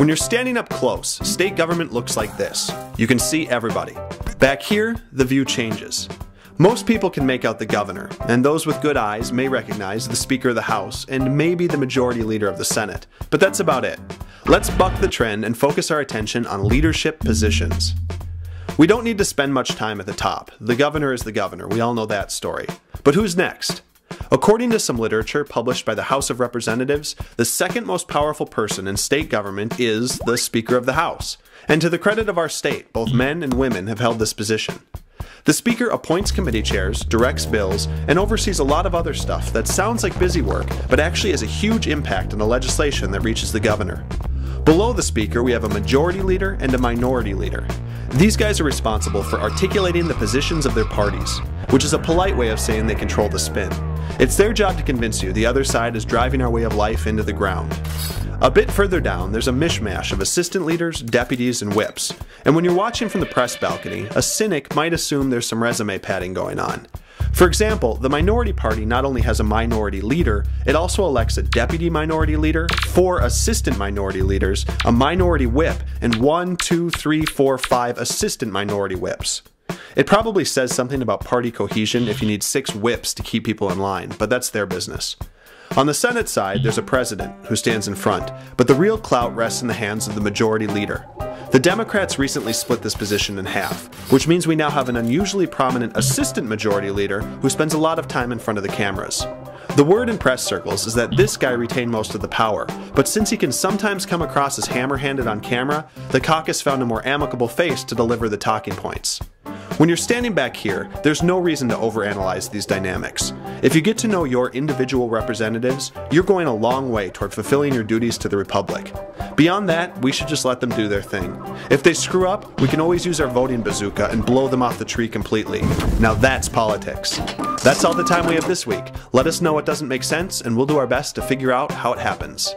When you're standing up close, state government looks like this. You can see everybody. Back here, the view changes. Most people can make out the governor, and those with good eyes may recognize the Speaker of the House and maybe the Majority Leader of the Senate, but that's about it. Let's buck the trend and focus our attention on leadership positions. We don't need to spend much time at the top. The governor is the governor, we all know that story. But who's next? According to some literature published by the House of Representatives, the second most powerful person in state government is the Speaker of the House. And to the credit of our state, both men and women have held this position. The Speaker appoints committee chairs, directs bills, and oversees a lot of other stuff that sounds like busy work, but actually has a huge impact on the legislation that reaches the governor. Below the Speaker, we have a Majority Leader and a Minority Leader. These guys are responsible for articulating the positions of their parties, which is a polite way of saying they control the spin. It's their job to convince you the other side is driving our way of life into the ground. A bit further down, there's a mishmash of assistant leaders, deputies, and whips. And when you're watching from the press balcony, a cynic might assume there's some resume padding going on. For example, the minority party not only has a minority leader, it also elects a deputy minority leader, 4 assistant minority leaders, a minority whip, and 1, 2, 3, 4, 5 assistant minority whips. It probably says something about party cohesion if you need 6 whips to keep people in line, but that's their business. On the Senate side, there's a president who stands in front, but the real clout rests in the hands of the majority leader. The Democrats recently split this position in half, which means we now have an unusually prominent assistant majority leader who spends a lot of time in front of the cameras. The word in press circles is that this guy retained most of the power, but since he can sometimes come across as hammer-handed on camera, the caucus found a more amicable face to deliver the talking points. When you're standing back here, there's no reason to overanalyze these dynamics. If you get to know your individual representatives, you're going a long way toward fulfilling your duties to the Republic. Beyond that, we should just let them do their thing. If they screw up, we can always use our voting bazooka and blow them off the tree completely. Now that's politics. That's all the time we have this week. Let us know what doesn't make sense, and we'll do our best to figure out how it happens.